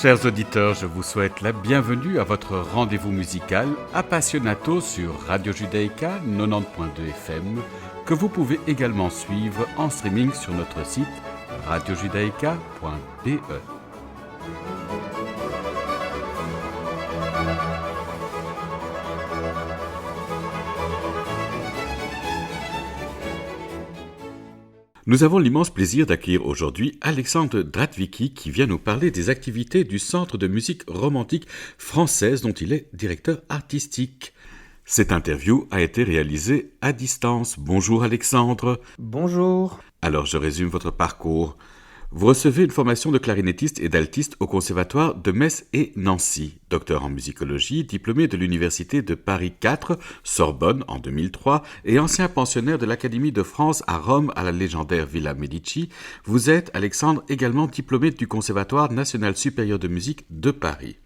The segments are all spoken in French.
Chers auditeurs, je vous souhaite la bienvenue à votre rendez-vous musical Appassionato sur Radio Judaïka 90.2 FM, que vous pouvez également suivre en streaming sur notre site radiojudaïka.be. Nous avons l'immense plaisir d'accueillir aujourd'hui Alexandre Dratvicki qui vient nous parler des activités du Centre de musique romantique française dont il est directeur artistique. Cette interview a été réalisée à distance. Bonjour Alexandre. Bonjour. Alors je résume votre parcours. Vous recevez une formation de clarinettiste et d'altiste au Conservatoire de Metz et Nancy, docteur en musicologie, diplômé de l'Université de Paris 4, Sorbonne en 2003 et ancien pensionnaire de l'Académie de France à Rome à la légendaire Villa Medici. Vous êtes, Alexandre, également diplômé du Conservatoire national supérieur de musique de Paris.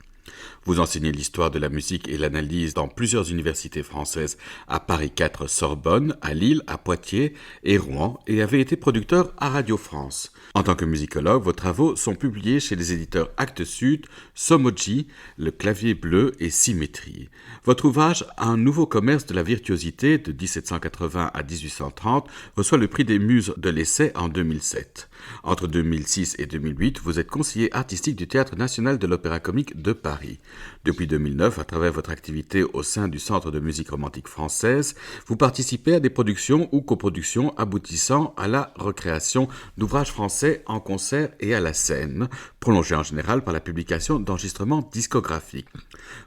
Vous enseignez l'histoire de la musique et l'analyse dans plusieurs universités françaises à Paris 4 Sorbonne, à Lille, à Poitiers et Rouen et avez été producteur à Radio France. En tant que musicologue, vos travaux sont publiés chez les éditeurs Actes Sud, Somoji, Le Clavier Bleu et Symétrie. Votre ouvrage Un nouveau commerce de la virtuosité de 1780 à 1830 reçoit le prix des Muses de l'Essai en 2007. Entre 2006 et 2008, vous êtes conseiller artistique du Théâtre national de l'Opéra comique de Paris. Depuis 2009, à travers votre activité au sein du Centre de musique romantique française, vous participez à des productions ou coproductions aboutissant à la recréation d'ouvrages français en concert et à la scène, prolongés en général par la publication d'enregistrements discographiques.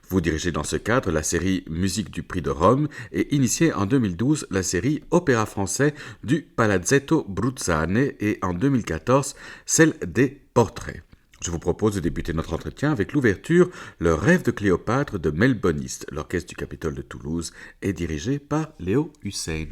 Vous dirigez dans ce cadre la série Musique du Prix de Rome et initiez en 2012 la série Opéra français du Palazzetto Bruzzane et en 2014 celle des Portraits. Je vous propose de débuter notre entretien avec l'ouverture Le rêve de Cléopâtre de Melboniste. L'orchestre du Capitole de Toulouse est dirigé par Léo Hussein.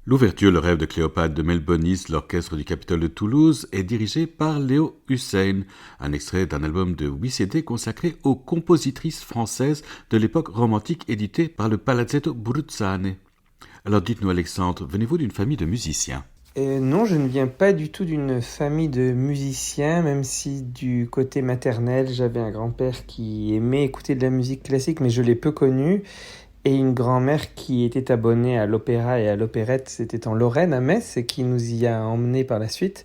L'ouverture Le rêve de Cléopâtre de Melbonis, l'orchestre du Capitole de Toulouse, est dirigé par Léo Hussein, un extrait d'un album de 8 CD consacré aux compositrices françaises de l'époque romantique édité par le Palazzetto Bruzzane. Alors dites-nous Alexandre, venez-vous d'une famille de musiciens ? Non, je ne viens pas du tout d'une famille de musiciens, même si du côté maternel, j'avais un grand-père qui aimait écouter de la musique classique, mais je l'ai peu connu, et une grand-mère qui était abonnée à l'opéra et à l'opérette, c'était en Lorraine, à Metz, et qui nous y a emmenés par la suite.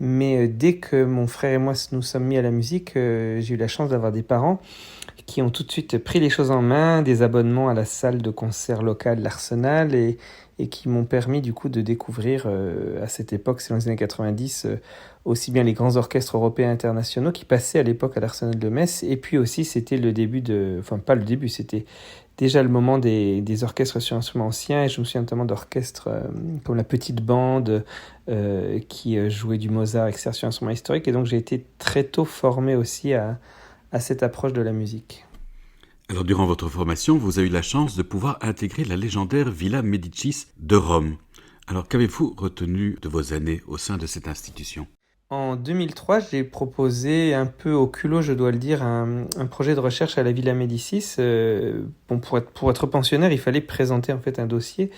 Mais dès que mon frère et moi nous sommes mis à la musique, j'ai eu la chance d'avoir des parents qui ont tout de suite pris les choses en main, des abonnements à la salle de concert locale, l'Arsenal, et qui m'ont permis du coup de découvrir à cette époque, c'est dans les années 90, aussi bien les grands orchestres européens et internationaux qui passaient à l'époque à l'Arsenal de Metz, et puis aussi c'était le début enfin pas le début, c'était déjà le moment des orchestres sur instruments anciens, et je me souviens notamment d'orchestres comme la Petite Bande qui jouait du Mozart, etc. sur instruments historiques, et donc j'ai été très tôt formé aussi à cette approche de la musique. Alors durant votre formation, vous avez eu la chance de pouvoir intégrer la légendaire Villa Médicis de Rome. Alors qu'avez-vous retenu de vos années au sein de cette institution ? En 2003, j'ai proposé un peu au culot, je dois le dire, un projet de recherche à la Villa Médicis. Pour être pensionnaire, il fallait présenter en fait un dossier.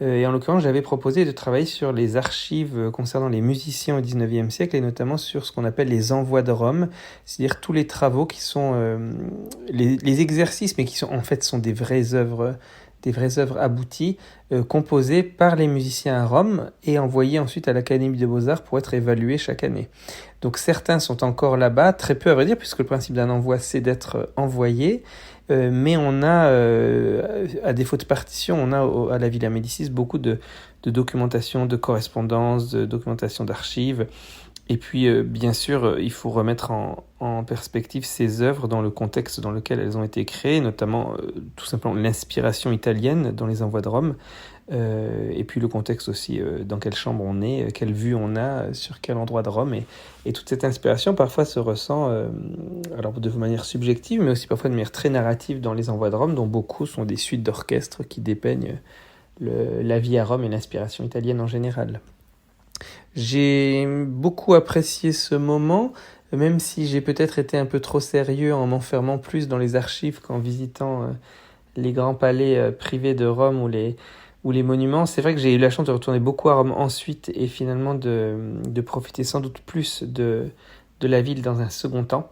Et en l'occurrence, j'avais proposé de travailler sur les archives concernant les musiciens au XIXe siècle, et notamment sur ce qu'on appelle les envois de Rome, c'est-à-dire tous les travaux qui sont les exercices, mais qui sont en fait sont des vraies œuvres abouties, composées par les musiciens à Rome et envoyées ensuite à l'Académie des Beaux-Arts pour être évaluées chaque année. Donc certains sont encore là-bas, très peu à vrai dire, puisque le principe d'un envoi, c'est d'être envoyé. Mais on a, à défaut de partition, on a à la Villa Médicis beaucoup de documentation, de correspondance, de documentation d'archives. Et puis, bien sûr, il faut remettre en perspective ces œuvres dans le contexte dans lequel elles ont été créées, notamment tout simplement l'inspiration italienne dans les envois de Rome, et puis le contexte aussi, dans quelle chambre on est, quelle vue on a, sur quel endroit de Rome. Et toute cette inspiration parfois se ressent alors de manière subjective, mais aussi parfois de manière très narrative dans les envois de Rome, dont beaucoup sont des suites d'orchestres qui dépeignent la vie à Rome et l'inspiration italienne en général. J'ai beaucoup apprécié ce moment, même si j'ai peut-être été un peu trop sérieux en m'enfermant plus dans les archives qu'en visitant les grands palais privés de Rome ou les monuments. C'est vrai que j'ai eu la chance de retourner beaucoup à Rome ensuite et finalement de profiter sans doute plus de la ville dans un second temps.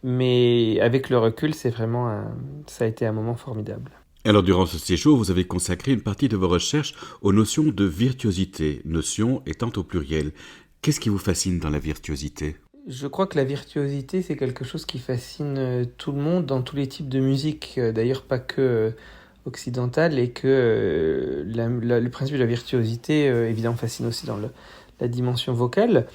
Mais avec le recul, ça a été un moment formidable. Alors durant ce séjour, vous avez consacré une partie de vos recherches aux notions de virtuosité, notion étant au pluriel. Qu'est-ce qui vous fascine dans la virtuosité ? Je crois que la virtuosité, c'est quelque chose qui fascine tout le monde dans tous les types de musique, d'ailleurs pas que occidentale, et que le principe de la virtuosité, évidemment, fascine aussi dans la dimension vocale.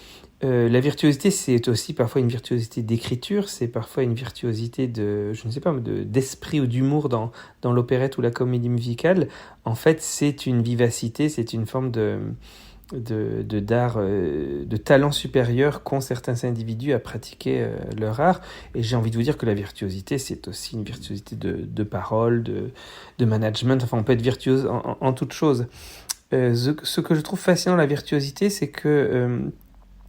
La virtuosité, c'est aussi parfois une virtuosité d'écriture, c'est parfois une virtuosité d'esprit ou d'humour dans l'opérette ou la comédie musicale. En fait, c'est une vivacité, c'est une forme d'art, de talent supérieur qu'ont certains individus à pratiquer leur art. Et j'ai envie de vous dire que la virtuosité, c'est aussi une virtuosité de parole, de management. Enfin, on peut être virtuose en toute chose. Ce que je trouve fascinant dans la virtuosité, c'est que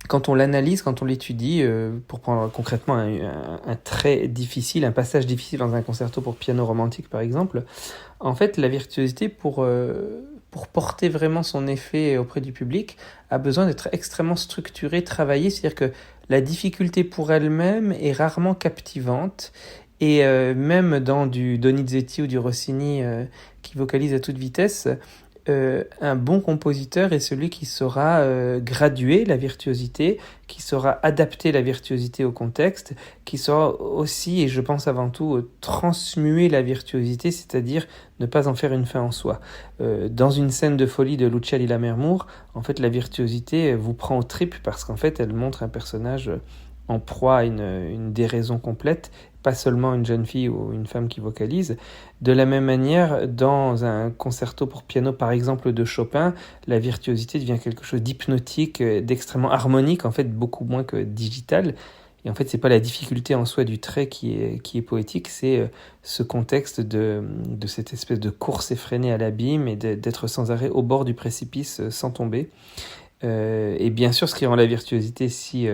quand on l'analyse, quand on l'étudie, pour prendre concrètement un trait difficile, un passage difficile dans un concerto pour piano romantique par exemple, en fait la virtuosité pour porter vraiment son effet auprès du public a besoin d'être extrêmement structurée, travaillée, c'est-à-dire que la difficulté pour elle-même est rarement captivante, et même dans du Donizetti ou du Rossini qui vocalise à toute vitesse, un bon compositeur est celui qui saura graduer la virtuosité, qui saura adapter la virtuosité au contexte, qui saura aussi, et je pense avant tout, transmuer la virtuosité, c'est-à-dire ne pas en faire une fin en soi. Dans une scène de folie de Lucia Lammermoor, en fait, la virtuosité vous prend aux tripes parce qu'en fait, elle montre un personnage en proie à une déraison complète, pas seulement une jeune fille ou une femme qui vocalise. De la même manière, dans un concerto pour piano, par exemple, de Chopin, la virtuosité devient quelque chose d'hypnotique, d'extrêmement harmonique, en fait, beaucoup moins que digital. Et en fait, c'est pas la difficulté en soi du trait qui est poétique, c'est ce contexte de cette espèce de course effrénée à l'abîme et d'être sans arrêt au bord du précipice sans tomber. Et bien sûr, ce qui rend la virtuosité si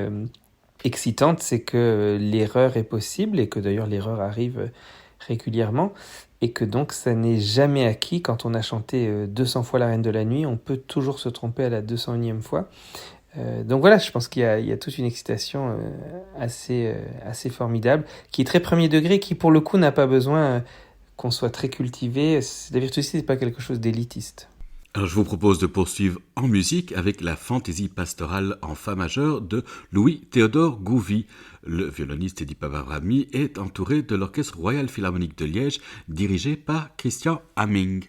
excitante, c'est que l'erreur est possible et que d'ailleurs l'erreur arrive régulièrement et que donc ça n'est jamais acquis. Quand on a chanté 200 fois La Reine de la Nuit, on peut toujours se tromper à la 201e fois. Donc voilà, je pense qu'il y a toute une excitation assez formidable, qui est très premier degré, qui pour le coup n'a pas besoin qu'on soit très cultivé. La virtuosité n'est pas quelque chose d'élitiste. Alors je vous propose de poursuivre en musique avec la fantaisie pastorale en fa majeur de Louis-Théodore Gouvy. Le violoniste Eddie Pavarotti est entouré de l'Orchestre Royal Philharmonique de Liège, dirigé par Christian Hamming.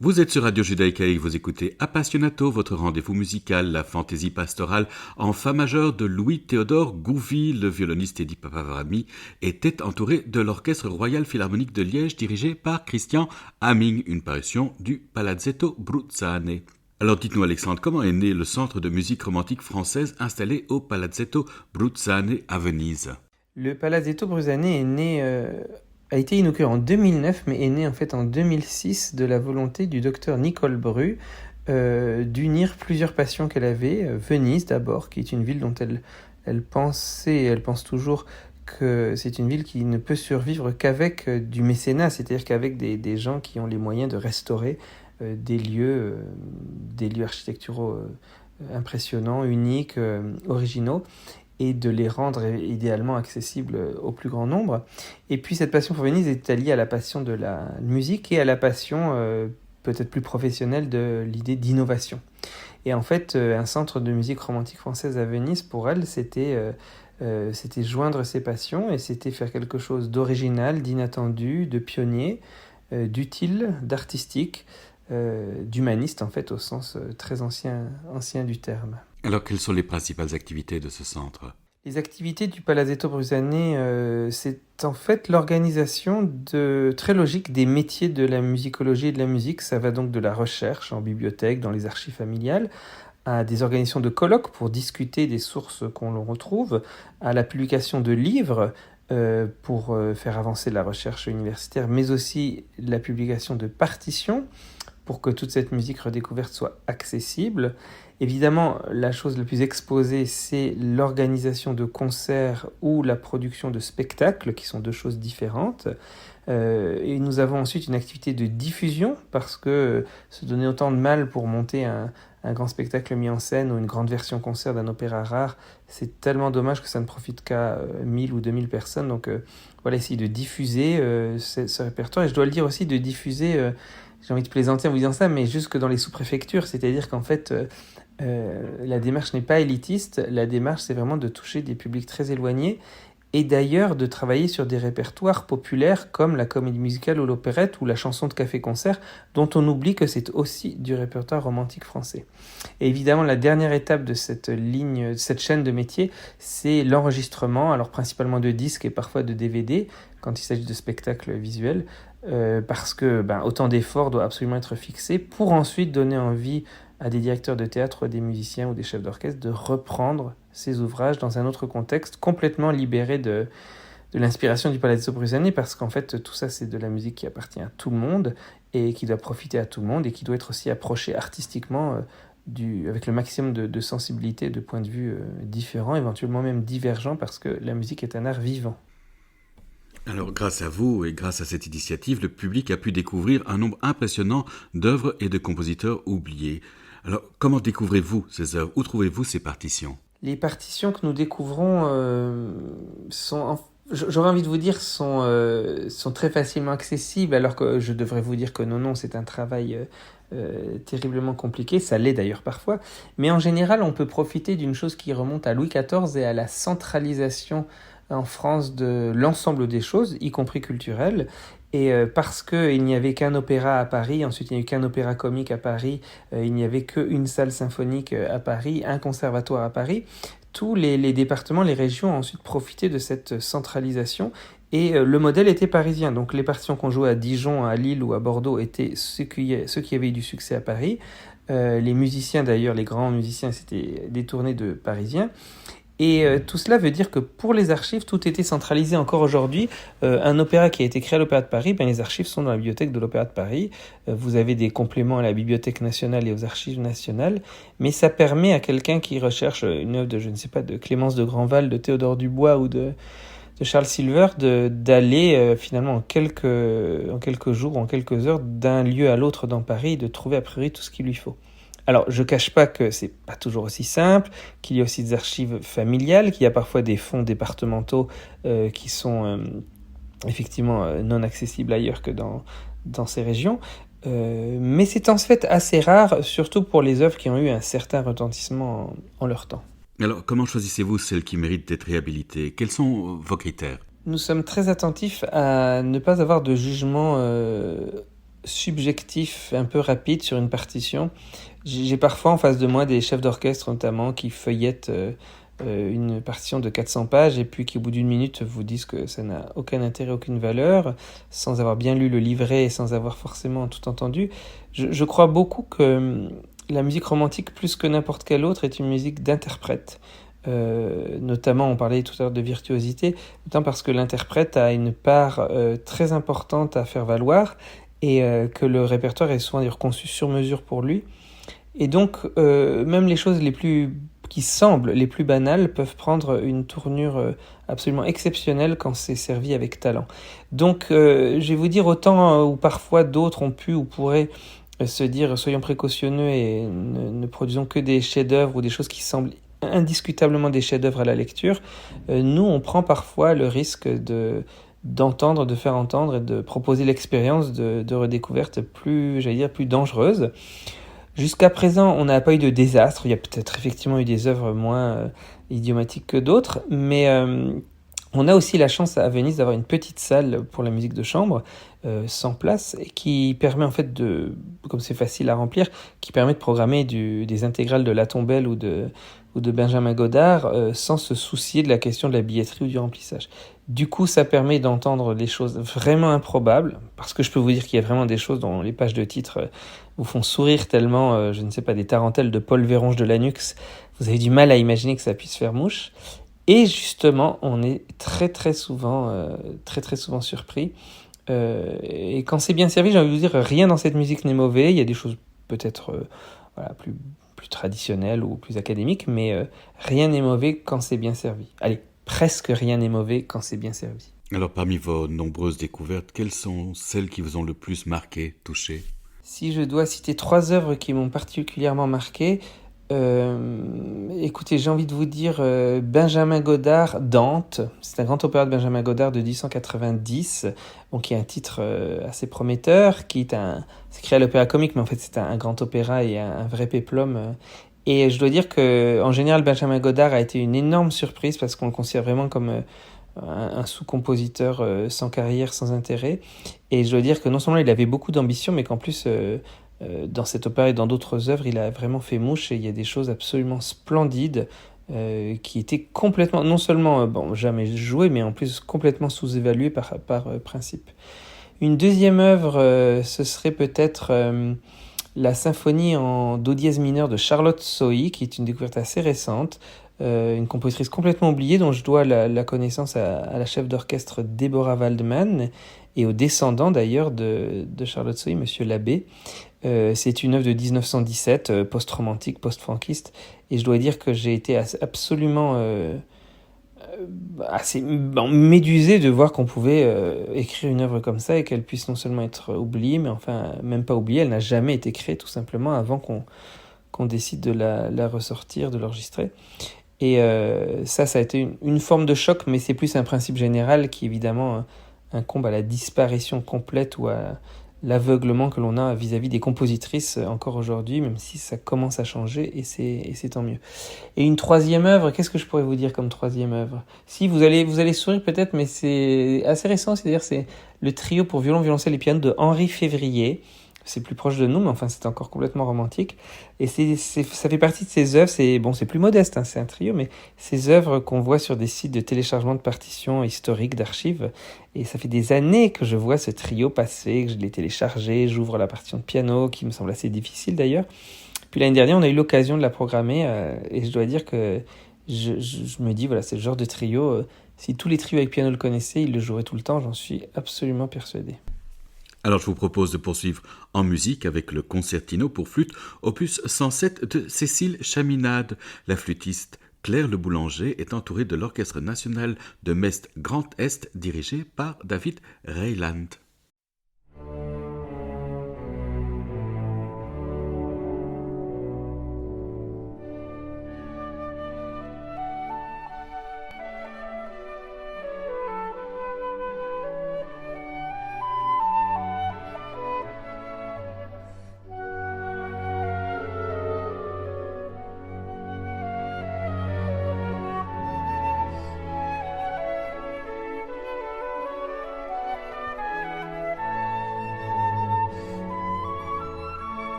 Vous êtes sur Radio Judaïka et vous écoutez Appassionato, votre rendez-vous musical, la fantaisie pastorale en fa majeur de Louis-Théodore Gouvy. Le violoniste Eddie Papavrami était entouré de l'Orchestre Royal Philharmonique de Liège dirigé par Christian Hamming, une parution du Palazzetto Bruzzane. Alors dites-nous Alexandre, comment est né le Centre de musique romantique française installé au Palazzetto Bruzzane à Venise? Le Palazzetto Bruzzane est né... a été inauguré en 2009, mais est né en fait en 2006 de la volonté du docteur Nicole Bru d'unir plusieurs passions qu'elle avait. Venise d'abord, qui est une ville dont elle pensait, et elle pense toujours que c'est une ville qui ne peut survivre qu'avec du mécénat, c'est-à-dire qu'avec des gens qui ont les moyens de restaurer des lieux architecturaux impressionnants, uniques, originaux, et de les rendre idéalement accessibles au plus grand nombre. Et puis cette passion pour Venise est liée à la passion de la musique et à la passion peut-être plus professionnelle de l'idée d'innovation. Et en fait, un centre de musique romantique française à Venise, pour elle, c'était joindre ses passions et c'était faire quelque chose d'original, d'inattendu, de pionnier, d'utile, d'artistique, d'humaniste en fait au sens très ancien du terme. Alors, quelles sont les principales activités de ce centre ? Les activités du Palazzetto Bruzzane, c'est en fait l'organisation très logique des métiers de la musicologie et de la musique. Ça va donc de la recherche en bibliothèque, dans les archives familiales, à des organisations de colloques pour discuter des sources qu'on retrouve, à la publication de livres pour faire avancer la recherche universitaire, mais aussi la publication de partitions pour que toute cette musique redécouverte soit accessible. Évidemment, la chose la plus exposée, c'est l'organisation de concerts ou la production de spectacles, qui sont deux choses différentes. Et nous avons ensuite une activité de diffusion, parce que se donner autant de mal pour monter un grand spectacle mis en scène ou une grande version concert d'un opéra rare, c'est tellement dommage que ça ne profite qu'à 1000 ou 2000 personnes. Donc voilà, essayer de diffuser ce répertoire. Et je dois le dire aussi, de diffuser, j'ai envie de plaisanter en vous disant ça, mais jusque dans les sous-préfectures. C'est-à-dire qu'en fait, la démarche n'est pas élitiste. La démarche, c'est vraiment de toucher des publics très éloignés. Et d'ailleurs de travailler sur des répertoires populaires comme la comédie musicale ou l'opérette ou la chanson de café-concert, dont on oublie que c'est aussi du répertoire romantique français. Et évidemment, la dernière étape de cette ligne, cette chaîne de métier, c'est l'enregistrement, alors principalement de disques et parfois de DVD, quand il s'agit de spectacles visuels, parce que autant d'efforts doit absolument être fixé pour ensuite donner envie à des directeurs de théâtre, des musiciens ou des chefs d'orchestre de reprendre ces ouvrages dans un autre contexte, complètement libéré de l'inspiration du Palazzo Brusani, parce qu'en fait, tout ça, c'est de la musique qui appartient à tout le monde et qui doit profiter à tout le monde et qui doit être aussi approchée artistiquement avec le maximum de sensibilité, de points de vue différents, éventuellement même divergents, parce que la musique est un art vivant. Alors, grâce à vous et grâce à cette initiative, le public a pu découvrir un nombre impressionnant d'œuvres et de compositeurs oubliés. Alors, comment découvrez-vous ces œuvres? Où trouvez-vous ces partitions? Les partitions que nous découvrons j'aurais envie de vous dire, sont très facilement accessibles, alors que je devrais vous dire que non, c'est un travail terriblement compliqué. Ça l'est d'ailleurs parfois. Mais en général, on peut profiter d'une chose qui remonte à Louis XIV et à la centralisation en France de l'ensemble des choses, y compris culturelles. Et parce qu'il n'y avait qu'un opéra à Paris, ensuite il n'y a eu qu'un opéra comique à Paris, il n'y avait qu'une salle symphonique à Paris, un conservatoire à Paris, tous les départements, les régions ont ensuite profité de cette centralisation. Et le modèle était parisien. Donc les partitions qu'on jouait à Dijon, à Lille ou à Bordeaux étaient ceux qui avaient eu du succès à Paris. Les musiciens d'ailleurs, les grands musiciens, s'étaient détournés de parisiens. Et tout cela veut dire que pour les archives, tout était centralisé encore aujourd'hui. Un opéra qui a été créé à l'Opéra de Paris, les archives sont dans la bibliothèque de l'Opéra de Paris. Vous avez des compléments à la Bibliothèque nationale et aux archives nationales. Mais ça permet à quelqu'un qui recherche une œuvre de Clémence de Grandval, de Théodore Dubois ou de Charles Silver, d'aller finalement en quelques jours, en quelques heures, d'un lieu à l'autre dans Paris et de trouver a priori tout ce qu'il lui faut. Alors, je ne cache pas que c'est pas toujours aussi simple, qu'il y a aussi des archives familiales, qu'il y a parfois des fonds départementaux qui sont effectivement non accessibles ailleurs que dans ces régions. Mais c'est en fait assez rare, surtout pour les œuvres qui ont eu un certain retentissement en leur temps. Alors, comment choisissez-vous celles qui méritent d'être réhabilitées? Quels sont vos critères? Nous sommes très attentifs à ne pas avoir de jugement subjectif un peu rapide sur une partition. J'ai parfois en face de moi des chefs d'orchestre notamment qui feuillettent une partition de 400 pages et puis qui au bout d'une minute vous disent que ça n'a aucun intérêt, aucune valeur, sans avoir bien lu le livret et sans avoir forcément tout entendu. Je crois beaucoup que la musique romantique, plus que n'importe quelle autre, est une musique d'interprète. Notamment, on parlait tout à l'heure de virtuosité, notamment parce que l'interprète a une part très importante à faire valoir et que le répertoire est souvent d'ailleurs conçu sur mesure pour lui. Et donc, même les choses qui semblent les plus banales peuvent prendre une tournure absolument exceptionnelle quand c'est servi avec talent. Donc, je vais vous dire, autant où parfois d'autres ont pu ou pourraient se dire soyons précautionneux et ne produisons que des chefs-d'œuvre ou des choses qui semblent indiscutablement des chefs-d'œuvre à la lecture, nous, on prend parfois le risque de faire entendre et de proposer l'expérience de redécouverte plus dangereuse. Jusqu'à présent, on n'a pas eu de désastre. Il y a peut-être effectivement eu des œuvres moins idiomatiques que d'autres, mais on a aussi la chance à Venise d'avoir une petite salle pour la musique de chambre, 100 places, qui permet en fait comme c'est facile à remplir, qui permet de programmer des intégrales de La Tombelle ou de Benjamin Godard sans se soucier de la question de la billetterie ou du remplissage. Du coup, ça permet d'entendre des choses vraiment improbables, parce que je peux vous dire qu'il y a vraiment des choses dont les pages de titres vous font sourire tellement, des tarentelles de Paul Véronge de Lanux, vous avez du mal à imaginer que ça puisse faire mouche. Et justement, on est très très souvent surpris. Et quand c'est bien servi, j'ai envie de vous dire, rien dans cette musique n'est mauvais. Il y a des choses peut-être plus traditionnelles ou plus académiques, mais rien n'est mauvais quand c'est bien servi. Allez, presque rien n'est mauvais quand c'est bien servi. Alors, parmi vos nombreuses découvertes, quelles sont celles qui vous ont le plus marqué, touché? Si je dois citer 3 œuvres qui m'ont particulièrement marqué, écoutez, j'ai envie de vous dire Benjamin Godard, Dante. C'est un grand opéra de Benjamin Godard de 1890, bon, qui a un titre assez prometteur, c'est créé à l'opéra comique, mais en fait c'est un grand opéra et un vrai péplum. Et je dois dire que, en général, Benjamin Godard a été une énorme surprise parce qu'on le considère vraiment comme un sous-compositeur sans carrière, sans intérêt. Et je dois dire que non seulement il avait beaucoup d'ambition, mais qu'en plus, dans cette opéra et dans d'autres œuvres, il a vraiment fait mouche et il y a des choses absolument splendides qui étaient complètement, non seulement bon, jamais jouées, mais en plus complètement sous-évaluées par principe. Une deuxième œuvre, ce serait peut-être la symphonie en do dièse mineur de Charlotte Sohi, qui est une découverte assez récente, une compositrice complètement oubliée dont je dois la connaissance à la chef d'orchestre Deborah Waldman et au descendant d'ailleurs de Charlotte Sohi, Monsieur Labbé. C'est une œuvre de 1917, post-romantique, post-franquiste, et je dois dire que j'ai été absolument assez médusé de voir qu'on pouvait écrire une œuvre comme ça et qu'elle puisse non seulement être oubliée, mais enfin même pas oubliée, elle n'a jamais été créée tout simplement avant qu'on décide de la ressortir, de l'enregistrer. Et ça a été une forme de choc, mais c'est plus un principe général qui évidemment incombe à la disparition complète ou à l'aveuglement que l'on a vis-à-vis des compositrices encore aujourd'hui, même si ça commence à changer et c'est tant mieux. Et une troisième œuvre, qu'est-ce que je pourrais vous dire comme troisième œuvre? Si, vous allez sourire peut-être, mais c'est assez récent, c'est-à-dire c'est le trio pour violon, violoncelle et piano de Henri Février. C'est plus proche de nous, mais enfin c'est encore complètement romantique. Et ça fait partie de ces œuvres, c'est plus modeste, hein, c'est un trio, mais ces œuvres qu'on voit sur des sites de téléchargement de partitions historiques, d'archives. Et ça fait des années que je vois ce trio passer, que je l'ai téléchargé, j'ouvre la partition de piano, qui me semble assez difficile d'ailleurs. Puis l'année dernière, on a eu l'occasion de la programmer, et je dois dire que je me dis, voilà, c'est le genre de trio, si tous les trios avec piano le connaissaient, ils le joueraient tout le temps, j'en suis absolument persuadé. Alors je vous propose de poursuivre en musique avec le concertino pour flûte opus 107 de Cécile Chaminade. La flûtiste Claire Le Boulanger est entourée de l'Orchestre national de Metz Grand Est dirigé par David Reiland.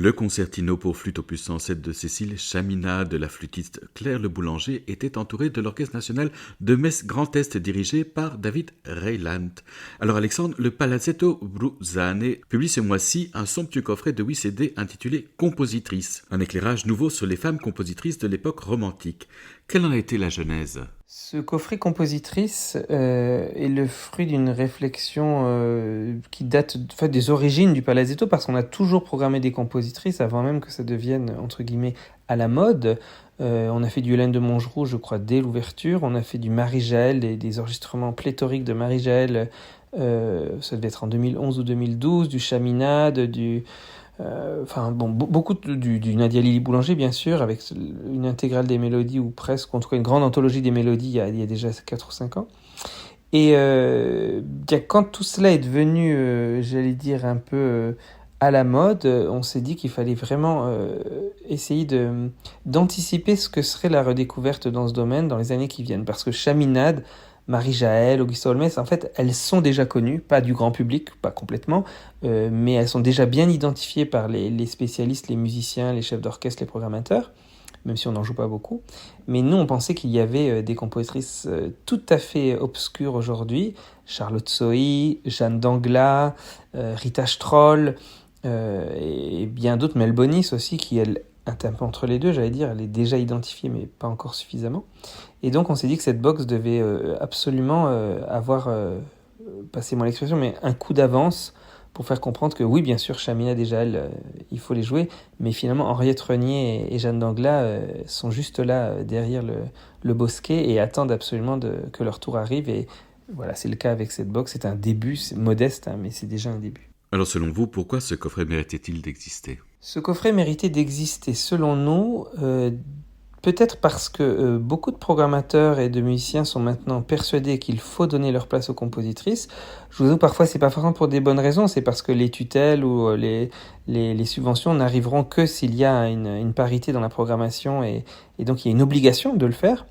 Le concertino pour flûte opus 107 de Cécile Chaminade, de la flûtiste Claire Le Boulanger, était entouré de l'Orchestre national de Metz Grand Est dirigé par David Reiland. Alors Alexandre, le Palazzetto Bruzane publie ce mois-ci un somptueux coffret de 8 CD intitulé Compositrices, un éclairage nouveau sur les femmes compositrices de l'époque romantique. Quelle en a été la genèse ? Ce coffret compositrice est le fruit d'une réflexion qui date des origines du Palazzetto, parce qu'on a toujours programmé des compositrices avant même que ça devienne, entre guillemets, à la mode. On a fait du Hélène de Montgeroux, je crois, dès l'ouverture. On a fait du Marie-Jaël, des enregistrements pléthoriques de Marie-Jaël, ça devait être en 2011 ou 2012, du Chaminade, beaucoup du Nadia Lily Boulanger, bien sûr, avec une intégrale des mélodies, ou presque, en tout cas une grande anthologie des mélodies il y a déjà 4 ou 5 ans. Et quand tout cela est devenu, j'allais dire, un peu à la mode, on s'est dit qu'il fallait vraiment essayer d'anticiper ce que serait la redécouverte dans ce domaine dans les années qui viennent. Parce que Chaminade, Marie-Jaël, Augusta Holmès, en fait, elles sont déjà connues, pas du grand public, pas complètement, mais elles sont déjà bien identifiées par les spécialistes, les musiciens, les chefs d'orchestre, les programmateurs, même si on n'en joue pas beaucoup. Mais nous, on pensait qu'il y avait des compositrices tout à fait obscures aujourd'hui, Charlotte Sohi, Jeanne Dangla, Rita Stroll, et bien d'autres, Mel Bonis aussi, qui elle est un peu entre les deux, j'allais dire, elle est déjà identifiée, mais pas encore suffisamment. Et donc on s'est dit que cette box devait absolument avoir, passez-moi l'expression, mais un coup d'avance pour faire comprendre que oui, bien sûr, Chaminade déjà, il faut les jouer, mais finalement Henriette Renier et Jeanne Dangla sont juste là, derrière le bosquet, et attendent absolument que leur tour arrive. Et voilà, c'est le cas avec cette box. C'est un début, c'est modeste, mais c'est déjà un début. Alors selon vous, pourquoi ce coffret méritait-il d'exister ? Ce coffret méritait d'exister selon nous, peut-être parce que beaucoup de programmateurs et de musiciens sont maintenant persuadés qu'il faut donner leur place aux compositrices. Je vous avoue, parfois c'est pas forcément pour des bonnes raisons, c'est parce que les tutelles ou les subventions n'arriveront que s'il y a une parité dans la programmation, et donc il y a une obligation de le faire.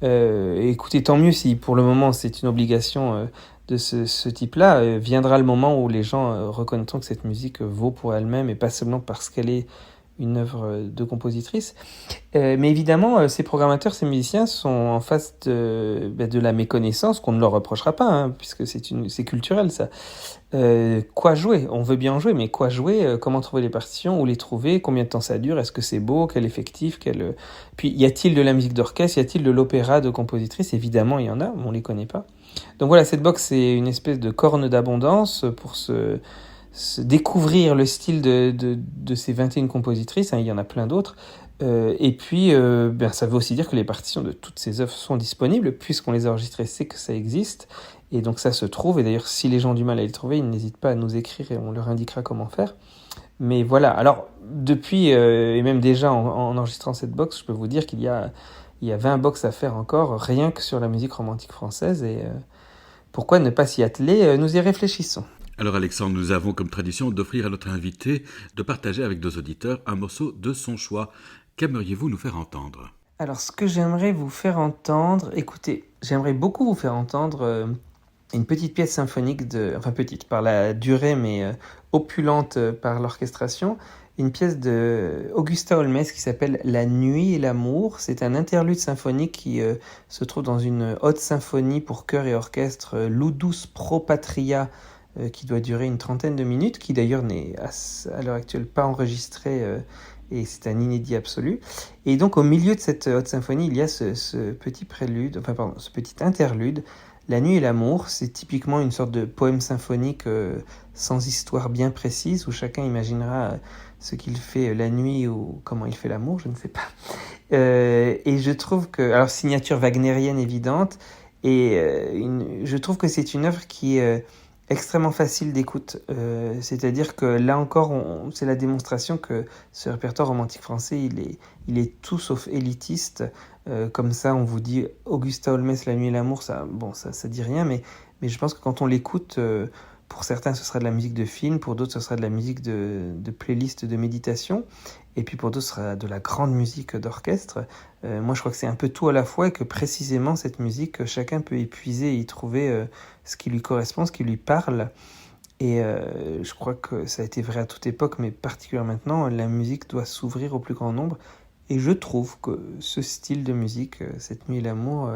Écoutez, tant mieux si pour le moment c'est une obligation de ce type-là. Viendra le moment où les gens reconnaîtront que cette musique vaut pour elle-même, et pas seulement parce qu'elle est une œuvre de compositrice. Mais évidemment, ces programmateurs, ces musiciens sont en face de la méconnaissance, qu'on ne leur reprochera pas, puisque c'est culturel, ça. Quoi jouer ? On veut bien en jouer, mais quoi jouer ? Comment trouver les partitions ? Où les trouver ? Combien de temps ça dure ? Est-ce que c'est beau ? Quel effectif ? Puis, y a-t-il de la musique d'orchestre ? Y a-t-il de l'opéra de compositrices ? Évidemment, il y en a, mais on les connaît pas. Donc voilà, cette box, c'est une espèce de corne d'abondance pour se découvrir le style de ces 21 compositrices. Il y en a plein d'autres. Et puis, ça veut aussi dire que les partitions de toutes ces œuvres sont disponibles, puisqu'on les a enregistrées, c'est que ça existe. Et donc ça se trouve. Et d'ailleurs, si les gens ont du mal à les trouver, ils n'hésitent pas à nous écrire et on leur indiquera comment faire. Mais voilà. Alors, depuis, et même déjà en enregistrant cette box, je peux vous dire qu'il y a 20 box à faire encore, rien que sur la musique romantique française. Et pourquoi ne pas s'y atteler ? Nous y réfléchissons. Alors Alexandre, nous avons comme tradition d'offrir à notre invité de partager avec nos auditeurs un morceau de son choix. Qu'aimeriez-vous nous faire entendre ? Alors, ce que j'aimerais vous faire entendre, écoutez, j'aimerais beaucoup vous faire entendre une petite pièce symphonique, petite par la durée, mais opulente par l'orchestration, une pièce de Augusta Holmès qui s'appelle La nuit et l'amour. C'est un interlude symphonique qui se trouve dans une haute symphonie pour chœur et orchestre, Ludus Pro Patria, qui doit durer une 30aine de minutes, qui d'ailleurs n'est à l'heure actuelle pas enregistré, et c'est un inédit absolu. Et donc au milieu de cette haute symphonie, il y a ce petit ce petit interlude, La nuit et l'amour. C'est typiquement une sorte de poème symphonique sans histoire bien précise, où chacun imaginera ce qu'il fait la nuit ou comment il fait l'amour, je ne sais pas. Et je trouve que, alors signature wagnérienne évidente, et je trouve que c'est une œuvre qui est extrêmement facile d'écoute, c'est-à-dire que là encore, c'est la démonstration que ce répertoire romantique français, il est tout sauf élitiste. Comme ça, on vous dit Augusta Holmès, La nuit et l'amour, ça dit rien, mais je pense que quand on l'écoute, pour certains, ce sera de la musique de film, pour d'autres, ce sera de la musique de playlist de méditation, et puis pour d'autres, ce sera de la grande musique d'orchestre. Moi, je crois que c'est un peu tout à la fois, et que précisément, cette musique, chacun peut épuiser et y trouver ce qui lui correspond, ce qui lui parle. Et je crois que ça a été vrai à toute époque, mais particulièrement maintenant, la musique doit s'ouvrir au plus grand nombre. Et je trouve que ce style de musique, Cette nuit et l'amour,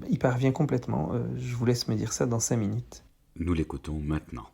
y parvient complètement. Je vous laisse me dire ça dans 5 minutes. Nous l'écoutons maintenant.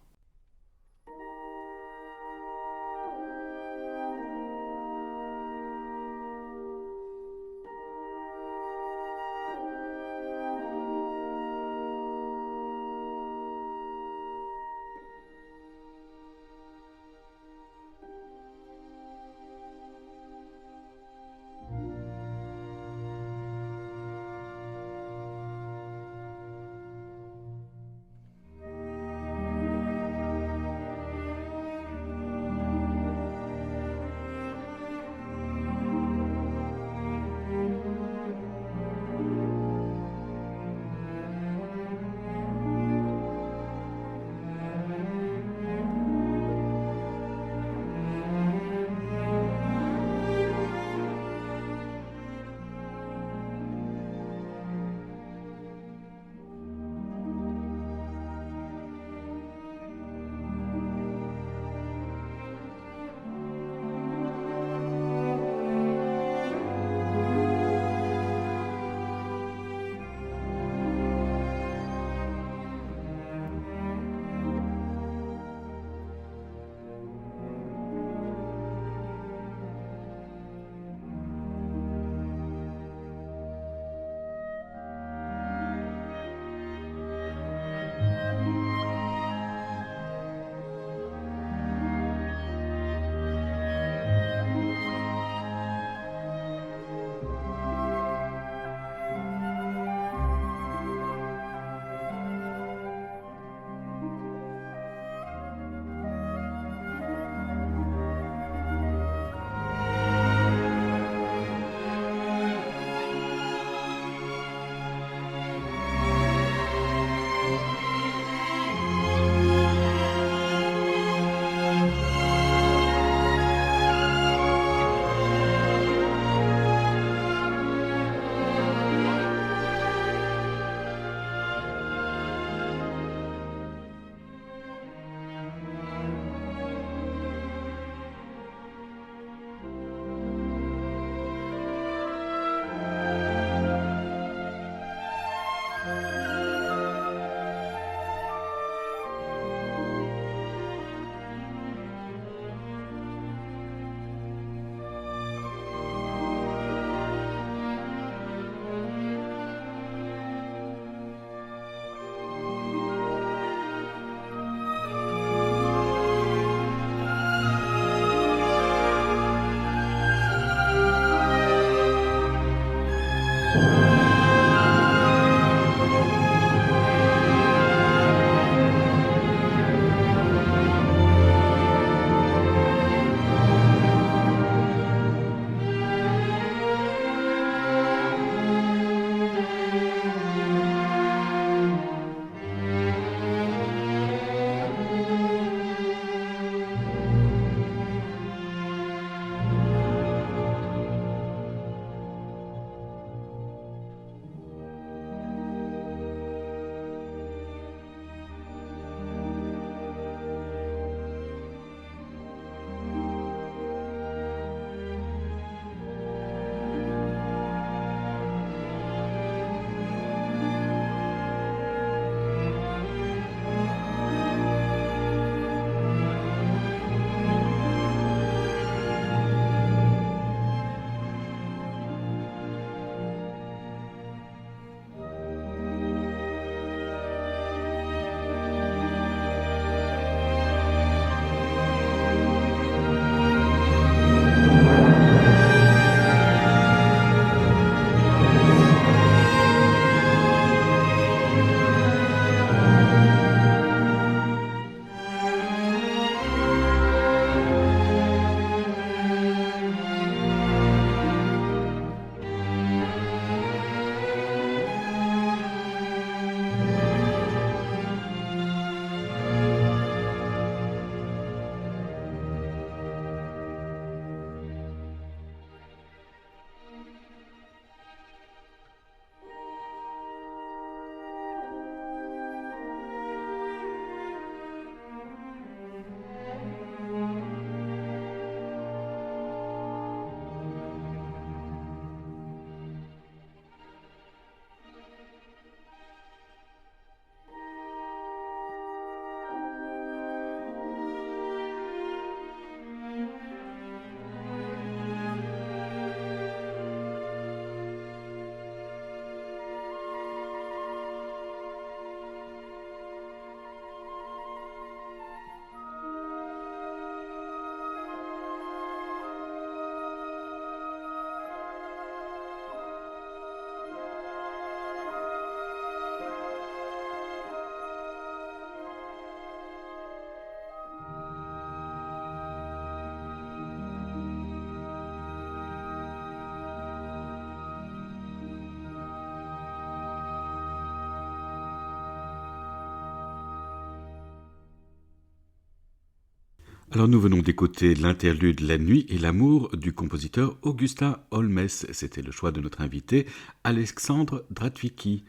Alors nous venons d'écouter l'interlude La nuit et l'amour du compositeur Augustin Holmès. C'était le choix de notre invité Alexandre Dratwicki.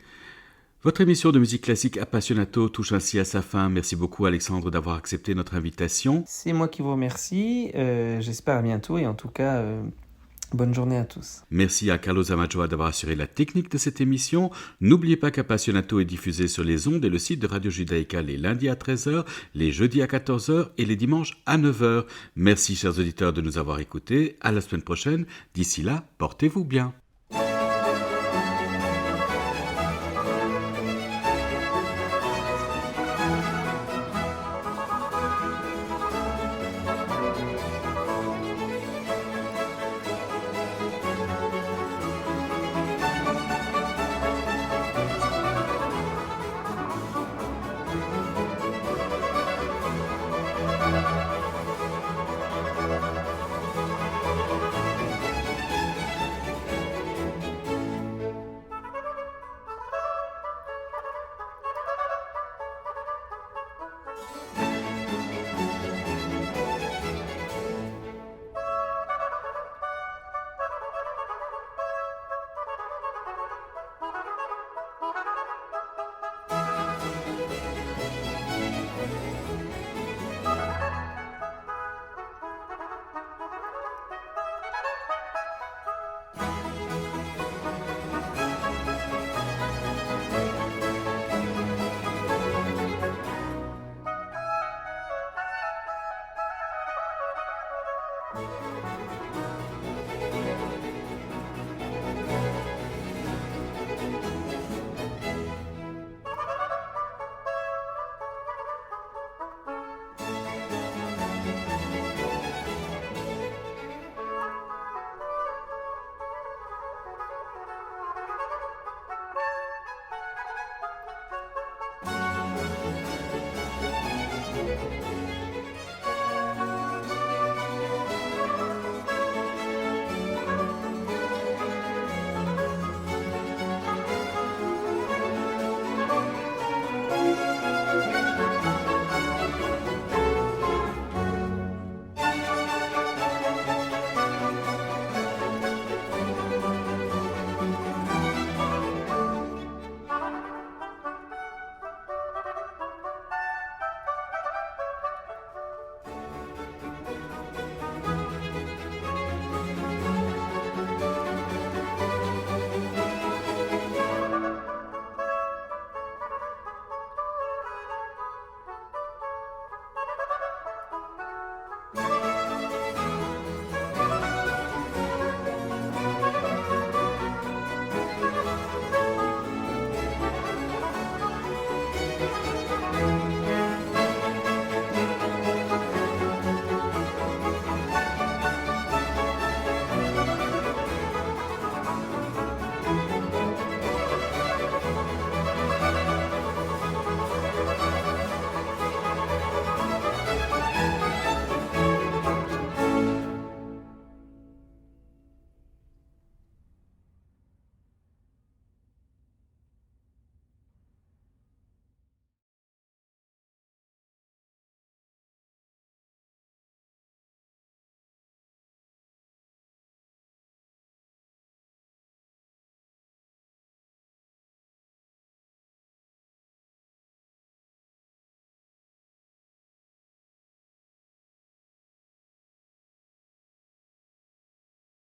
Votre émission de musique classique Appassionato touche ainsi à sa fin. Merci beaucoup Alexandre d'avoir accepté notre invitation. C'est moi qui vous remercie, j'espère à bientôt et en tout cas, bonne journée à tous. Merci à Carlos Zamajoa d'avoir assuré la technique de cette émission. N'oubliez pas qu'Appassionato est diffusé sur les ondes et le site de Radio Judaïka les lundis à 13h, les jeudis à 14h et les dimanches à 9h. Merci chers auditeurs de nous avoir écoutés. À la semaine prochaine. D'ici là, portez-vous bien.